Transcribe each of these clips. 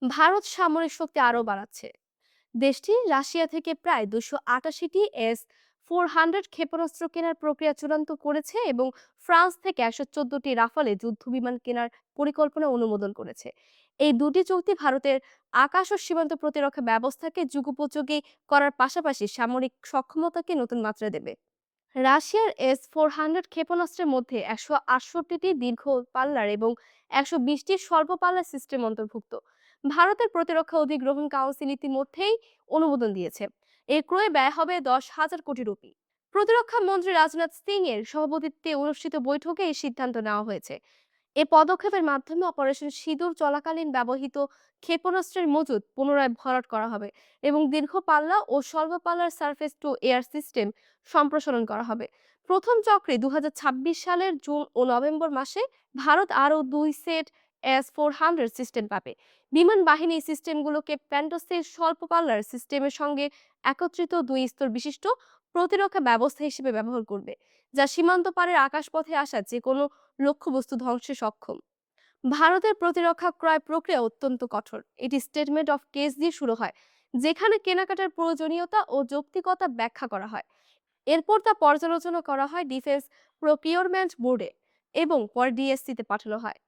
ভারত সামরিক শক্তি আরও বাড়াচ্ছে। দেশটি রাশিয়া থেকে প্রায় 288টি S-400 ক্ষেপণাস্ত্র কেনার প্রক্রিয়া চূড়ান্ত করেছে এবং ফ্রান্স থেকে 114টি রাফালে যুদ্ধবিমান কেনার পরিকল্পনা অনুমোদন করেছে। এই দুটি চুক্তি ভারতের আকাশ ও সীমান্ত প্রতিরক্ষা ব্যবস্থাকে যুগোপযোগী করার পাশাপাশি সামরিক সক্ষমতাকে নতুন মাত্রা দেবে। রাশিয়ার S-400 ক্ষেপণাস্ত্রের মধ্যে 168টি দীর্ঘ পাল্লার এবং 120টি স্বল্প পাল্লার সিস্টেম অন্তর্ভুক্ত। ভারতের প্রতিরক্ষা অধিগ্রহণ কাউন্সিল ইতিমধ্যেই অনুমোদন দিয়েছে। এর ক্রয়ে ব্যয় হবে 10,000 কোটি রুপি। প্রতিরক্ষা মন্ত্রী রাজনাথ সিং এর সভাপতিত্বে অনুষ্ঠিত বৈঠকে এই সিদ্ধান্ত নেওয়া হয়েছে। এ পদক্ষেপের মাধ্যমে অপারেশন সিঁদুর চলাকালীন ব্যবহৃত ক্ষেপণাস্ত্রের মজুদ পুনরায় ভরাট করা হবে এবং দীর্ঘ পাল্লা ও স্বল্প পাল্লার সারফেস টু এয়ার সিস্টেম সম্প্রসারণ করা হবে। প্রথম চক্রে 2026 সালের জুন ও নভেম্বর মাসে ভারত আরও 2 সেট S-400 সিস্টেম পাবে। বিমান বাহিনী এই সিস্টেমগুলোকে প্যান্টোসের স্বল্প পাল্লার সিস্টেমের সঙ্গে একত্রিত 2 স্তর বিশিষ্ট প্রতিরক্ষা ব্যবস্থা হিসেবে ব্যবহার করবে, যা সীমান্ত পারের আকাশপথে আসা যে কোনো লক্ষ্যবস্তু ধ্বংসে সক্ষম। ভারতের প্রতিরক্ষা ক্রয় প্রক্রিয়া অত্যন্ত কঠোর। এটি স্টেটমেন্ট অফ কেস দিয়ে শুরু হয়, যেখানে কেনাকাটার প্রয়োজনীয়তা ও যৌক্তিকতা ব্যাখ্যা করা হয়। এরপর তা পর্যালোচনা করা হয় ডিফেন্স প্রকিউরমেন্ট বোর্ডে এবং পরে ডিএসসিতে পাঠানো হয়।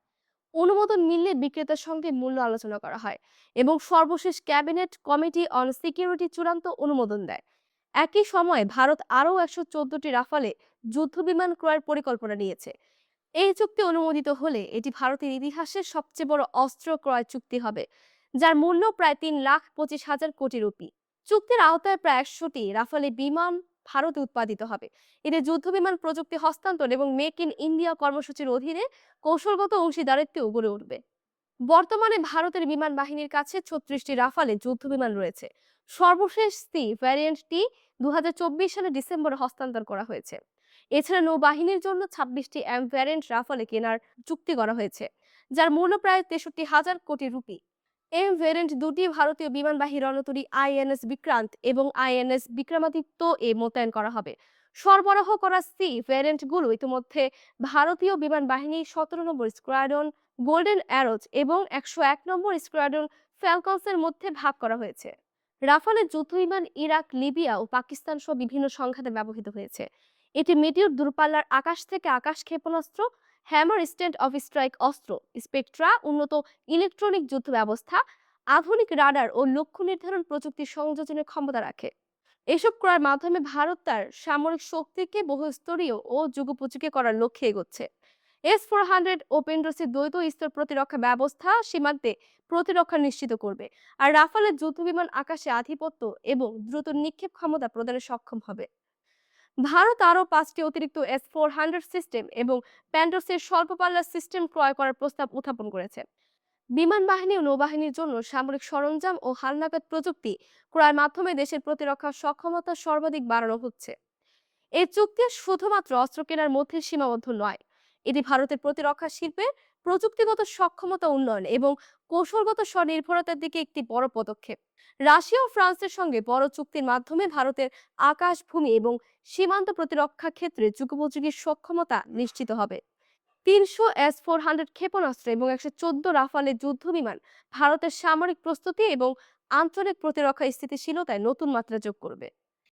অনুমোদন মিললে বিক্রেতার সঙ্গে মূল্য আলোচনা করা হয় এবং সর্বশেষ ক্যাবিনেট কমিটি অন সিকিউরিটি চূড়ান্ত অনুমোদন দেয়। একই সময়ে ভারত আরও 114টি রাফালে যুদ্ধবিমান ক্রয়ের পরিকল্পনা নিয়েছে। এই চুক্তি অনুমোদিত হলে এটি ভারতের ইতিহাসের সবচেয়ে বড় অস্ত্র ক্রয় চুক্তি হবে, যার মূল্য প্রায় 3,25,000 কোটি রুপি। চুক্তির আওতায় প্রায় 100টি রাফালে বিমান ভারতে উৎপাদিত হবে। এতে যুদ্ধবিমান প্রযুক্তি হস্তান্তর এবং মেক ইন ইন্ডিয়া কর্মসূচির অধীনে কৌশলগত অংশীদারিত্বও গড়ে উঠবে। বর্তমানে ভারতের বিমান বাহিনীর কাছে 36টি রাফালে যুদ্ধবিমান রয়েছে। সর্বশেষ সি ভ্যারিয়েন্টটি 2024 সালের ডিসেম্বরে হস্তান্তর করা হয়েছে। এছাড়া নৌবাহিনীর জন্য 26টি এম ভ্যারিয়েন্ট রাফালে কেনার চুক্তি করা হয়েছে, যার মূল্য প্রায় 63,000 কোটি রুপি। এম ভ্যারিয়েন্ট দুটি ভারতীয় বিমানবাহী রণতরী আইএনএস বিক্রান্ত এবং আইএনএস বিক্রমাদিত্য মোতায়েন করা হবে। সরবরাহ করা সি ভ্যারিয়েন্টগুলো ইতিমধ্যে ভারতীয় বিমান বাহিনীর 17 নম্বর স্কোয়াড্রন গোল্ডেন অ্যারোজ এবং 101 নম্বর স্কোয়াড্রন ফ্যালকনসের মধ্যে ভাগ করা হয়েছে। রাফালের যুদ্ধবিমান ইরাক, লিবিয়া ও পাকিস্তান সহ বিভিন্ন সংঘাতে ব্যবহৃত হয়েছে। এটি মিটিউর দূরপাল্লার আকাশ থেকে আকাশ ক্ষেপণাস্ত্র, হ্যামার স্ট্যান্ড অফ স্ট্রাইক অস্ত্র, স্পেকট্রা, উন্নত ইলেকট্রনিক যুদ্ধ ব্যবস্থা, আধুনিক রাডার ও লক্ষ্য নির্ধারণ প্রযুক্তি সংযোজনের ক্ষমতা রাখে। এসব ক্রয়ের মাধ্যমে ভারত তার সামরিক শক্তিকে বহুস্তরীয় ও যুগোপযোগী করার লক্ষ্যে এগোচ্ছে। S-400 ওপেন ডোরসের দ্বৈত স্তর প্রতিরক্ষা ব্যবস্থা সীমান্তে প্রতিরক্ষা নিশ্চিত করবে, আর রাফালের যুদ্ধবিমান আকাশে আধিপত্য এবং দ্রুত নিক্ষেপ ক্ষমতা প্রদানে সক্ষম হবে। ভারত আরও 5টি অতিরিক্ত S-400 সিস্টেম এবং প্যান্টোসের স্বল্প পাল্লার সিস্টেম ক্রয় করার প্রস্তাব উত্থাপন করেছে। বিমান বাহিনী ও নৌবাহিনীর জন্য সামরিক সরঞ্জাম ও হালনাগাদ প্রযুক্তি ক্রয়ের মাধ্যমে দেশের প্রতিরক্ষা সক্ষমতা সর্বাধিক বাড়ানো হচ্ছে। এই চুক্তি শুধুমাত্র অস্ত্র কেনার মধ্যে সীমাবদ্ধ নয়, এটি ভারতের প্রতিরক্ষা শিল্পের প্রযুক্তিগত সক্ষমতা উন্নয়ন এবং কৌশলগত স্বনির্ভরতার দিকে একটি বড় পদক্ষেপ। রাশিয়া ও ফ্রান্সের সঙ্গে বড় চুক্তির মাধ্যমে ভারতের আকাশ, ভূমি এবং সীমান্ত প্রতিরক্ষা ক্ষেত্রে যুগোপযোগী সক্ষমতা নিশ্চিত হবে। 300 S-400 ক্ষেপণাস্ত্র এবং 114 রাফালের যুদ্ধবিমান ভারতের সামরিক প্রস্তুতি এবং আঞ্চলিক প্রতিরক্ষা স্থিতিশীলতায় নতুন মাত্রা যোগ করবে।